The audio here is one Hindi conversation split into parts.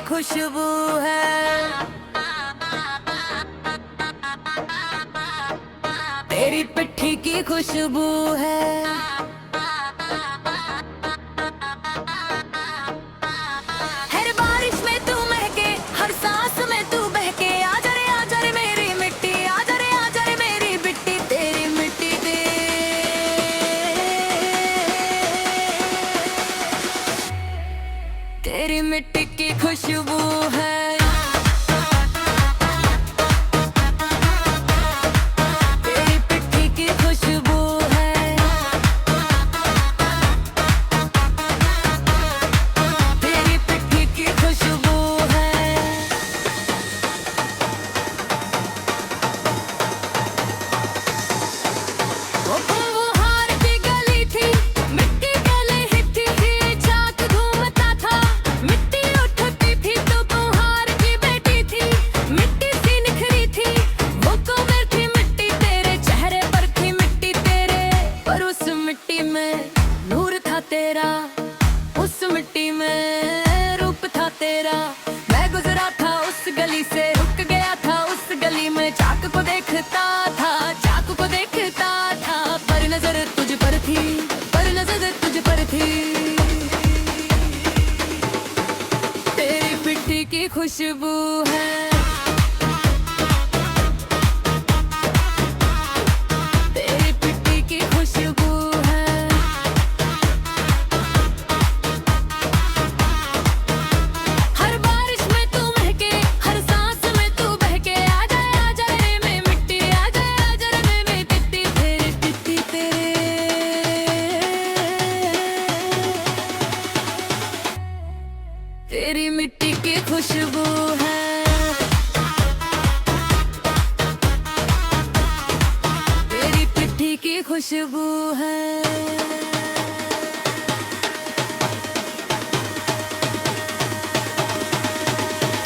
खुशबू है, तेरी पिट्ठी की खुशबू है। हर बारिश में तू महके, हर सांस में तू बहके। आजा रे मेरी मिट्टी, आजा रे मेरी बिट्टी, तेरी मिट्टी दे। तेरी मिट्टी की खुशबू है, उस मिट्टी में रूप था तेरा। मैं गुजरा था उस गली से, रुक गया था उस गली में। चाक को देखता था, चाक को देखता था, पर नजर तुझ पर थी, पर नजर तुझ पर थी। तेरी पिट्ठी की खुशबू है, तेरी मिट्टी की खुशबू है। तेरी पिट्ठी की खुशबू है।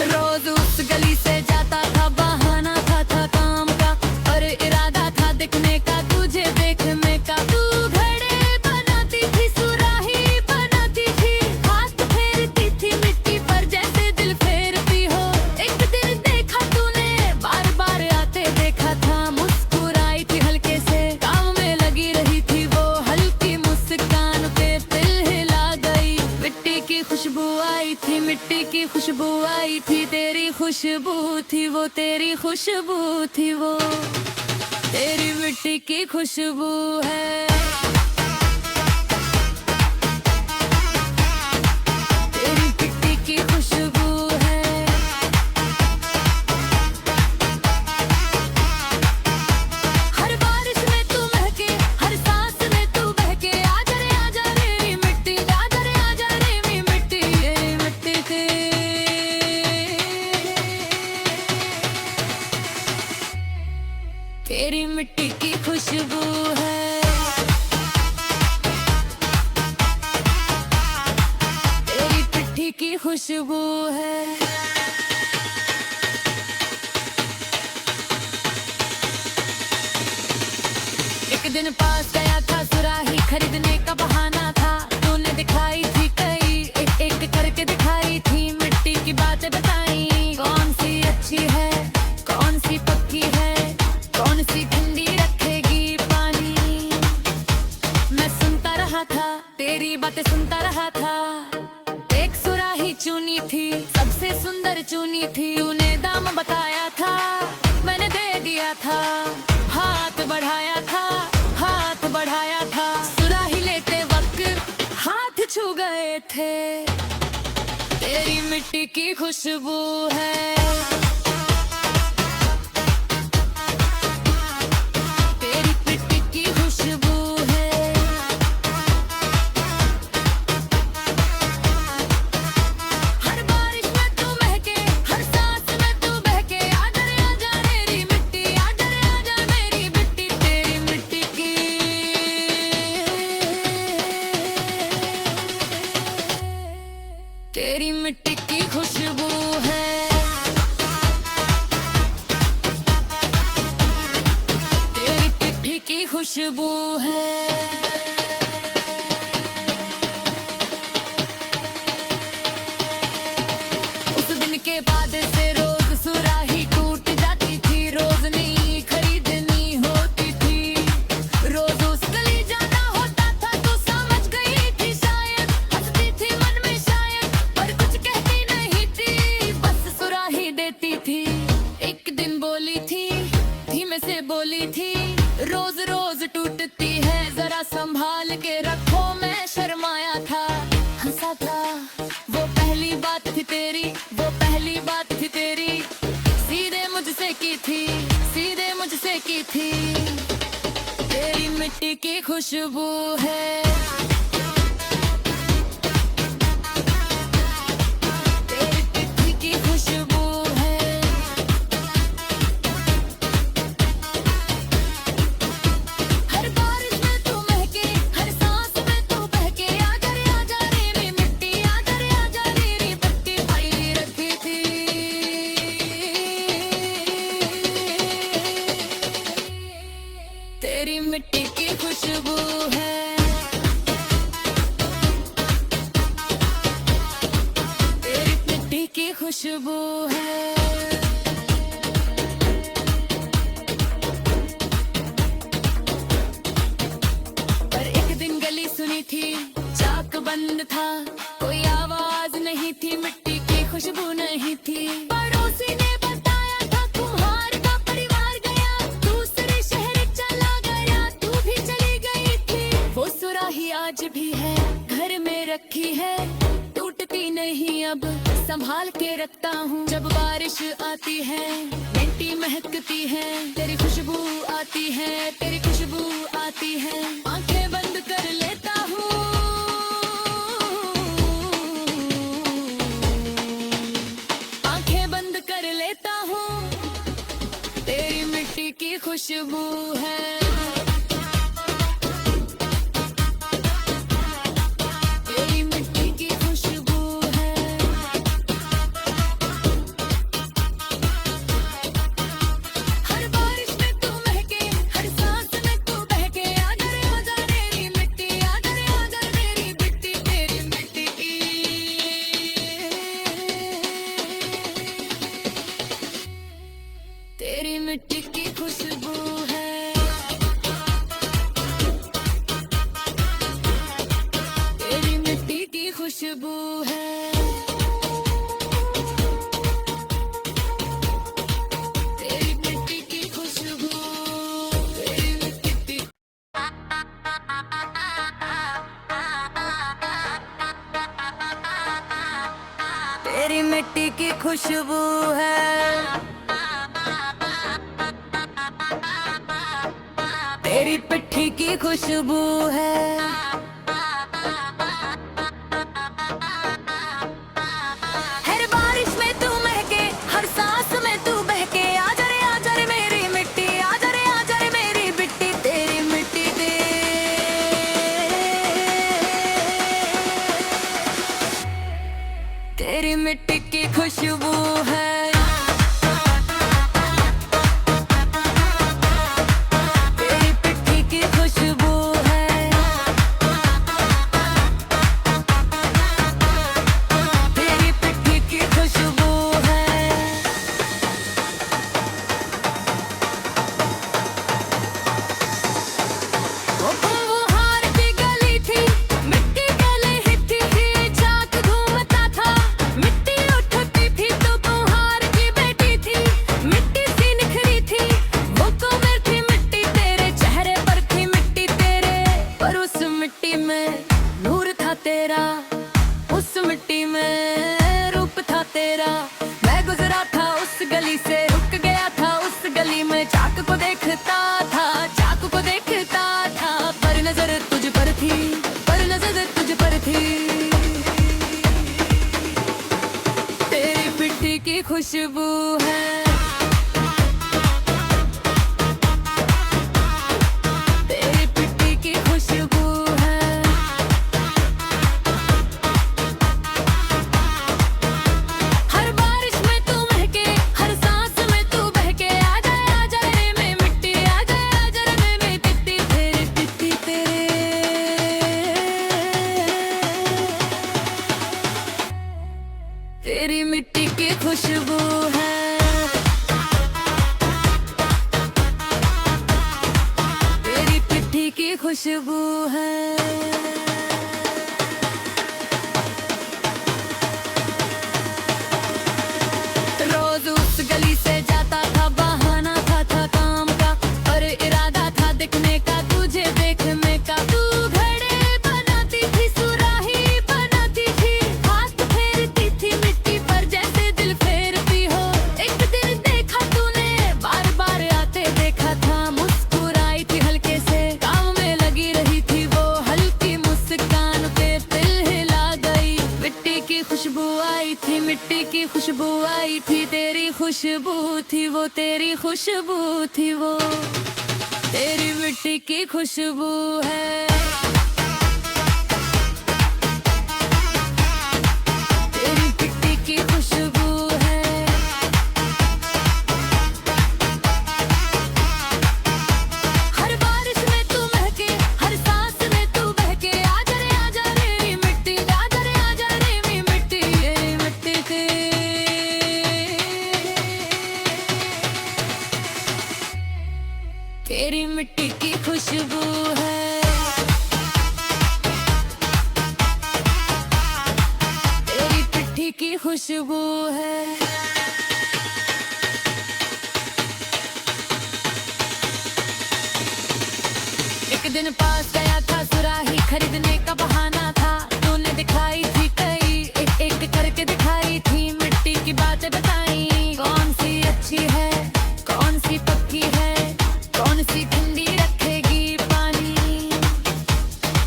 रोज उस गली से जाता था, बहाना था काम का, और इरादा था दिखने का, तुझे देखने का। तू घड़े बनाती थी, सुराही बनाती थी, हाथ फेरती थी मिट्टी पर जैसे दिल फेरती हो। एक दिन देखा तूने, बार बार आते देखा था, मुस्कुराई थी हल्के से, काम में लगी रही थी वो, हल्की मुस्कान पे दिल हिला गई। मिट्टी की खुशबू आई थी, मिट्टी की खुशबू आई थी, तेरी खुशबू थी वो, तेरी खुशबू थी वो। तेरी मिट्टी की खुशबू है, तेरी मिट्टी की खुशबू है। हर बारिश में तू महके, हर सांस में तू बहके। आजा रे मेरी मिट्टी, आजा रे मेरी मिट्टी, ये मिट्टी की। तेरी मिट्टी की खुशबू है, तेरी पिट्ठी की खुशबू है। एक दिन पास गया था, सुराही खरीदने का बहाना था, तूने दिखाई थी कई, एक एक करके दिखाई थी, मिट्टी की बातें बताई। कौन सी अच्छी है, कौन सी पक्की है, कौन सी ठंडी रखेगी पानी। मैं सुनता रहा था, तेरी बातें सुनता रहा था। एक सुराही चुनी थी, सबसे सुंदर चुनी थी, तूने दाम बताया था, मैंने दे दिया था। हाथ बढ़ाया था, हाथ बढ़ाया था, सुराही लेते वक्त हाथ छू गए थे। तेरी मिट्टी की खुशबू है, तेरी मिट्टी की खुशबू है, तेरी पिट्ठी की खुशबू है। उस संभाल के रखो, मैं शर्माया था, हंसा था। वो पहली बात थी तेरी, वो पहली बात थी तेरी, सीधे मुझसे की थी, सीधे मुझसे की थी। तेरी मिट्टी की खुशबू है, तेरी मिट्टी की खुशबू है। हर बारिश में तू महके, हर सांस में तू बहके, आजा रे आजा रे मिट्टी, आजा रे आजा रे मिट्टी, पाई रखी थी। तेरी मिट्टी की खुशबू है, तेरी मिट्टी की खुशबू है। पर एक दिन गली सुनी थी, चाक बंद था, कोई आवाज नहीं थी, मिट्टी की खुशबू नहीं थी। पड़ोसी ने बताया था कुम्हार का परिवार गया, दूसरे शहर चला गया, तू भी चली गई थी। वो सुराही आज भी है, घर में रखी है, टूटती नहीं अब, संभाल के रखता हूँ। जब बारिश आती है, मिट्टी महकती है, तेरी खुशबू आती है, तेरी खुशबू आती है। आंखें बंद कर लेता हूँ, आंखें बंद कर लेता हूँ, तेरी मिट्टी की खुशबू है, तेरी मिट्टी की खुशबू है। हर बारिश में तू महके, हर सांस में तू बहके, आजा रे मिट्टी, आजा रे मेरी मिट्टी, तेरी मिट्टी की, तेरी मिट्टी की खुशबू है, तेरी मिट्टी की खुशबू है। तेरी मिट्टी की खुशबू, तेरी मिट्टी। तेरी मिट्टी की खुशबू है, तेरी पिट्ठी की खुशबू है। हर बारिश में तू महके, हर सांस में तू बहके, आजा रे मेरी मिट्टी, आजा रे मेरी मिट्टी, तेरी मिट्टी दे। तेरी मिट्टी की खुशबू है, तेरी पिट्ठी की खुशबू है, तेरी पिट्ठी की खुशबू है। वो कुम्हार की गली थी, मिट्टी गले हिथी थी, चाक घूमता था, मिट्टी उठती थी, तो कुम्हार की बेटी थी, मिट्टी सी निखरी थी, वो कोमल थी मिट्टी, तेरे चेहरे पर थी मिट्टी तेरे, पर उस मिट्टी में नूर था तेरा, उस मिट्टी में रूप था तेरा। मैं गुजरा था उस गली से, रुक गया था उस गली में, चाक को देखता था, चाक को देखता था, पर नजर तुझ पर थी, पर नजर तुझ पर थी। तेरी पिट्ठी की खुशबू है, तेरी पिट्ठी की खुशबू है। हर बारिश में तू महके, हर सांस में तू बहके, आजा रे मेरी मिट्टी, आजा रे मेरी पिट्टी, तेरी पिट्टी, तेरी मिट्टी की खुशबू है, तेरी पिट्ठी की खुशबू है। रोज उस गली से जाता था, बहाना था काम का, और इरादा था दिखने का, तुझे देखने का। तू खुशबू आई थी, तेरी खुशबू थी वो, तेरी खुशबू थी वो, तेरी मिट्टी की खुशबू है। तेरी मिट्टी की खुशबू है। हर बारिश में तू महके, हर सांस में तू बहके, आजा रे आजा मेरी मिट्टी, आजा रे आजा मेरी मिट्टी, ये मिट्टी की। तेरी मिट्टी की खुशबू है। तेरी पिट्ठी की खुशबू है। एक दिन पास गया था, सुराही खरीदने का बहाना था, तूने दिखाई थी कई, एक एक करके दिखाई थी, मिट्टी की बातें बताई, कौन सी अच्छी है, कौन सी पक्की है, कौन सी ठंडी रखेगी पानी।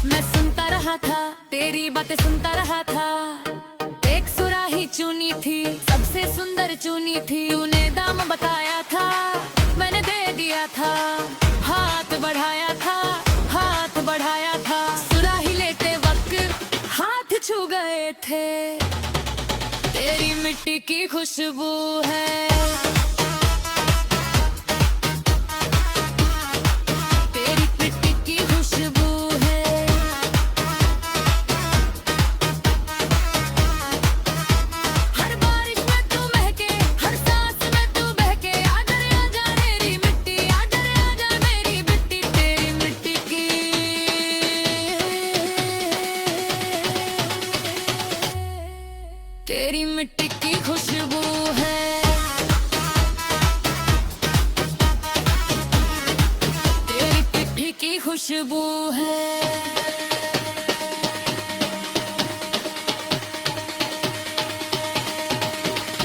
मैं सुनता रहा था, तेरी बातें सुनता रहा था। एक सुराही चुनी थी, सबसे सुंदर चुनी थी, तूने दाम बताया था, मैंने दे दिया था, हाथ बढ़ाया था, हाथ बढ़ाया था, सुराही लेते वक्त हाथ छू गए थे। तेरी मिट्टी की खुशबू है। तेरी मिट्टी की खुशबू है। हर बारिश में तू महके, हर सांस में तू बहके, आजा रे आजा मेरी मिट्टी, आजा रे आजा मेरी मिट्टी, तेरी मिट्टी की। तेरी मिट्टी की खुशबू है। तेरी पिट्ठी की खुशबू है।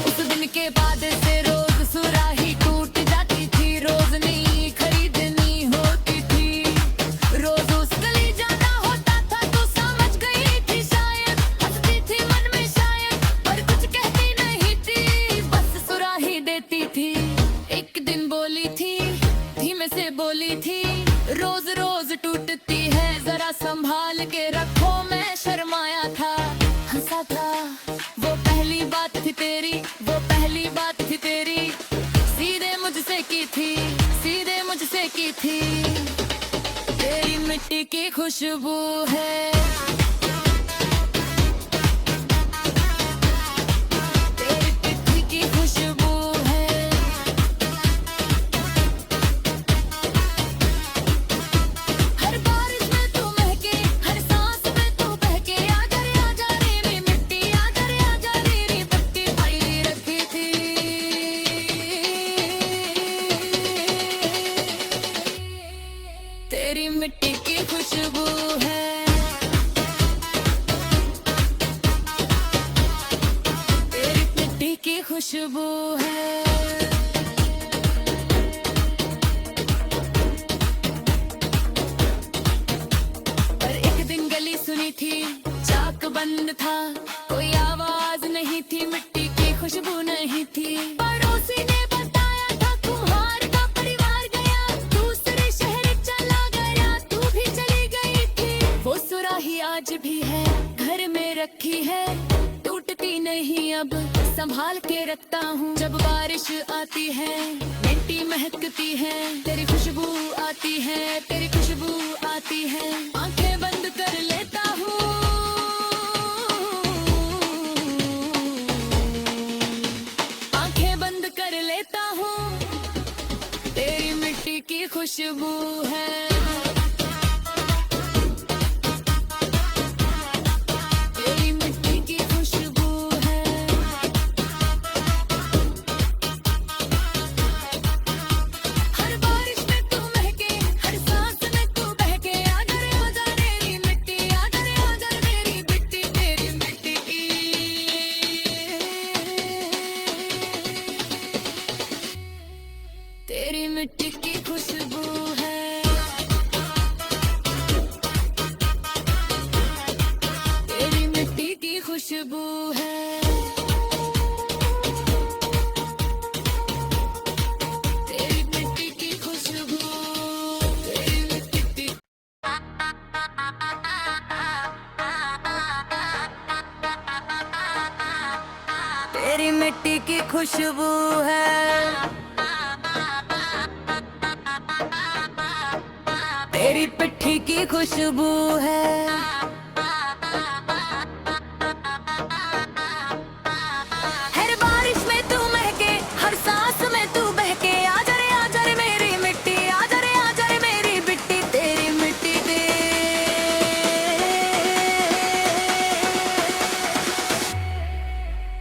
उस दिन के बाद से रोज सुराही टूट जाती थी, रोज नई खरीदनी होती थी, रोज उस गली जाना होता था, तू समझ गई थी शायद, हंसती थी मन में शायद, पर कुछ कहती नहीं थी, बस सुराही देती थी। एक दिन बोली थी, धीमे से बोली थी, रोज रोज टूटती है, जरा संभाल के रखो, मैं शर्माया था, हंसा था, वो पहली बात थी तेरी, वो पहली बात थी तेरी, सीधे मुझसे की थी, सीधे मुझसे की थी। तेरी मिट्टी की खुशबू है। तेरी पिट्ठी की खुशबू है। हर बारिश में तू महके, हर सांस में तू बहके, आजा रे आजा मेरी मिट्टी, आजा रे आजा मेरी मिट्टी, आई रखी थी। तेरी मिट्टी की खुशबू है। तेरी मिट्टी की खुशबू है। पर एक दिन गली सुनी थी, चाक बंद था, कोई आवाज नहीं थी, मिट्टी की खुशबू नहीं थी, पड़ोसी ने बताया था कुम्हार का परिवार गया, दूसरे शहर चला गया, तू भी चली गई थी। वो सुराही आज भी है, घर में रखी है, टूटती नहीं अब, संभाल के रखता हूँ, जब बारिश आती है, मिट्टी महकती है, तेरी खुशबू आती है, तेरी खुशबू आती है, आंखें बंद कर लेता हूँ, आंखें बंद कर लेता हूँ, तेरी मिट्टी की खुशबू है। तेरी मिट्टी की खुशबू है। हर बारिश में तू महके, हर सांस में तू खुशबू है, तेरी पिट्ठी की खुशबू है। हर बारिश में तू महके, हर सांस में तू बहके, आजा रे मेरी मिट्टी, आजा रे मेरी बिट्टी, तेरी मिट्टी दे।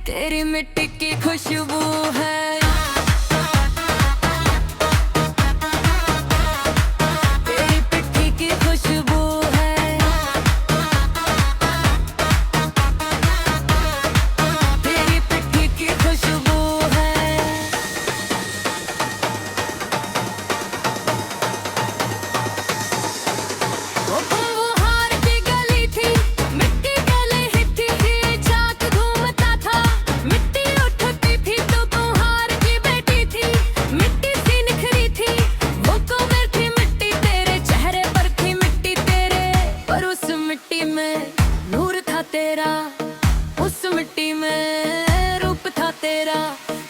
तेरी मिट्टी की खुशबू है, तेरी पिट्ठी की खुशबू है, तेरी पिट्ठी की खुशबू है। वो हार की गली थी, मिट्टी गले हिथी थी, चाक घूमता था, मिट्टी उठती थी, तो कुम्हार की बेटी थी, मिट्टी सी निखरी थी, वो कोमल थी मिट्टी, तेरे चेहरे पर थी मिट्टी तेरे, पर उस मिट्टी में नूर था तेरा, उस मिट्टी में रूप था तेरा।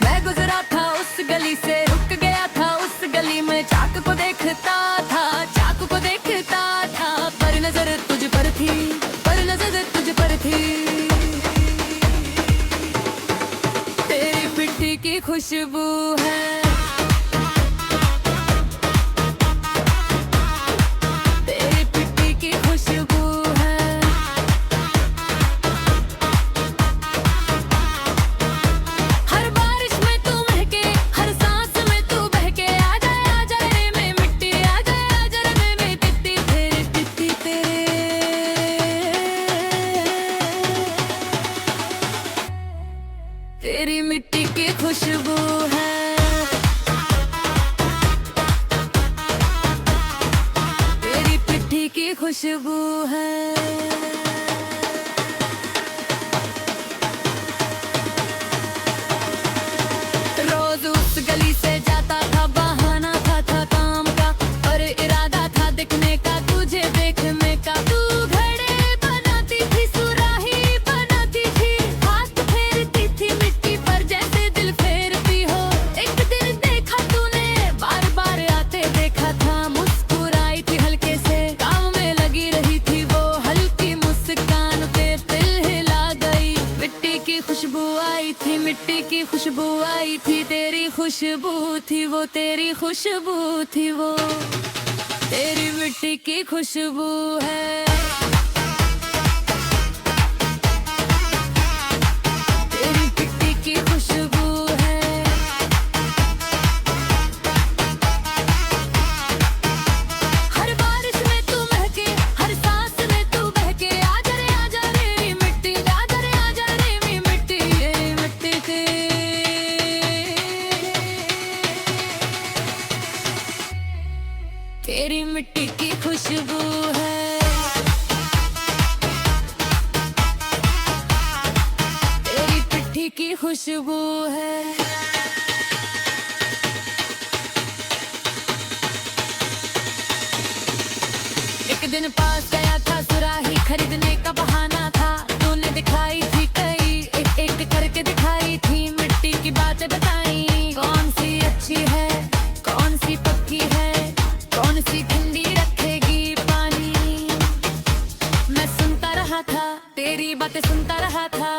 मैं गुजरा था उस गली से, रुक गया था उस गली में, चाक को देखता था, चाक को देखता था, पर नजर तुझ पर थी, पर नजर तुझ पर थी। तेरी पिट्ठी की खुशबू है, तेरी पिट्ठी की खुशबू है। हर बारिश में तू महके, हर सांस में तू बहके, आजा रे मेरी मिट्टी, आजा रे मेरी पिट्टी, तेरी पिट्टी तेरी मिट्टी की खुशबू है, तेरी पिट्ठी की खुशबू है। रोज उस गली से जाता था, बहाना था काम का, और इरादा था दिखने का, तुझे देखने का। तू घड़े बनाती थी, सुराही बनाती थी, हाथ फेरती थी मिट्टी पर जैसे दिल फेरती हो। एक दिन देखा तूने, बार बार आते देखा था, मुस्कुराई थी हल्के से, काम में लगी रही थी वो, हल्की मुस्कान पे दिल हिला गई। मिट्टी की खुशबू आई थी, मिट्टी की खुशबू आई थी, तेरी खुशबू थी वो, तेरी खुशबू थी वो, तेरी मिट्टी की खुशबू है, तेरी मिट्टी की खुशबू है। हर बारिश में तू महके, हर सांस में तू बहके, आजा रे मेरी मिट्टी, आजा रे मेरी मिट्टी, ये मिट्टी की तेरी मिट्टी की खुशबू है, तेरी पिट्ठी की खुशबू है। एक दिन पास गया था, सुराही खरीदने का बहाना था, तूने दिखाई थी कई, एक करके दिखाई थी, मिट्टी की बातें बताई, कौन सी अच्छी है, कौन सी पक्की है, कौन सी ठंडी रखेगी पानी। मैं सुनता रहा था, तेरी बातें सुनता रहा था,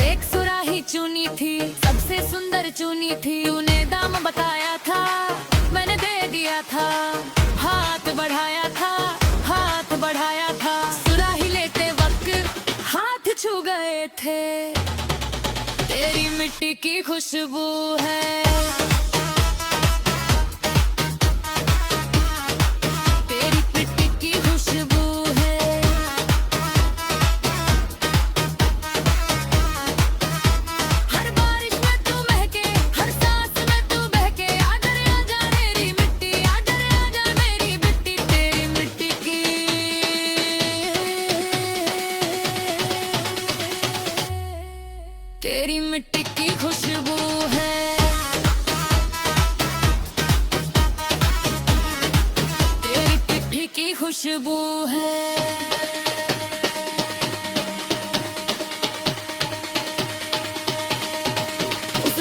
एक सुराही चुनी थी, सबसे सुंदर चुनी थी, तूने दाम बताया था, मैंने दे दिया था, हाथ बढ़ाया था, हाथ बढ़ाया था, सुराही लेते वक्त हाथ छू गए थे। तेरी मिट्टी की खुशबू है, तेरी मिट्टी की खुशबू है। हर बारिश में तू महके, हर सांस में तू बहके, आजा रे मेरी मिट्टी, आजा रे मेरी मिट्टी, तेरी मिट्टी की तेरी मिट्टी की खुशबू है, तेरी पिट्ठी की खुशबू है। उस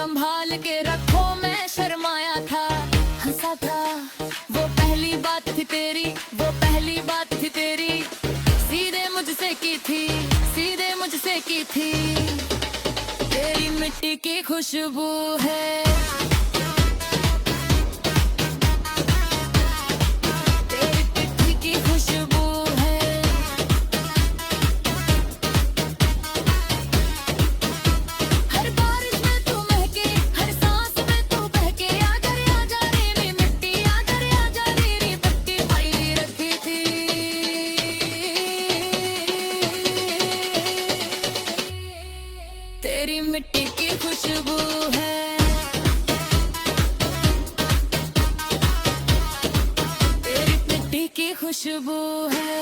संभाल के रखो, मैं शर्माया था, हंसा था। वो पहली बात थी तेरी, वो पहली बात थी तेरी, सीधे मुझसे की थी, सीधे मुझसे की थी। तेरी मिट्टी की खुशबू है, तेरी मिट्टी की खुशबू है। हर बारिश में तू महके, हर सांस में तू बहके, आजा रे आजा रे रे मिट्टी, आजा रे आजा रे रे मिट्टी, पाई रखी थी। तेरी मिट्टी की खुशबू है, तेरी मिट्टी की खुशबू है।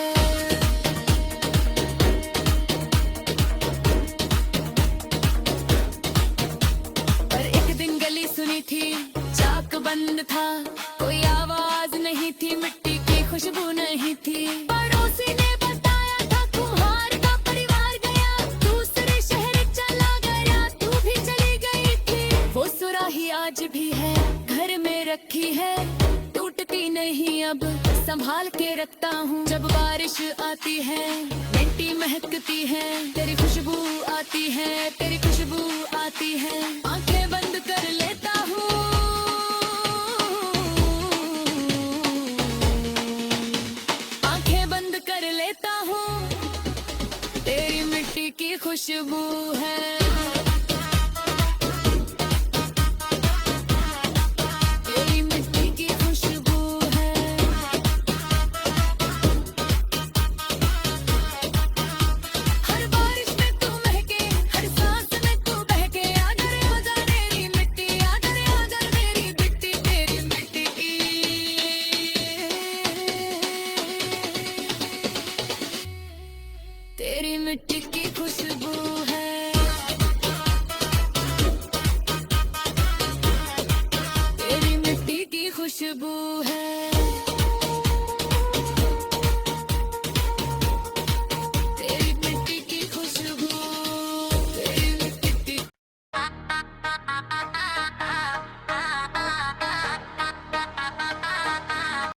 पर एक दिन गली सुनी थी, चाक बंद था, कोई आवाज नहीं थी, मिट्टी की खुशबू नहीं थी। पड़ोसी ने बताया था कुम्हार का परिवार गया, दूसरे शहर चला गया, तू भी चली गई थी। वो सुराही आज भी है, घर में रखी है, टूटती नहीं अब, संभाल के रखता हूँ। जब बारिश आती है, मिट्टी महकती है, तेरी खुशबू आती है, तेरी खुशबू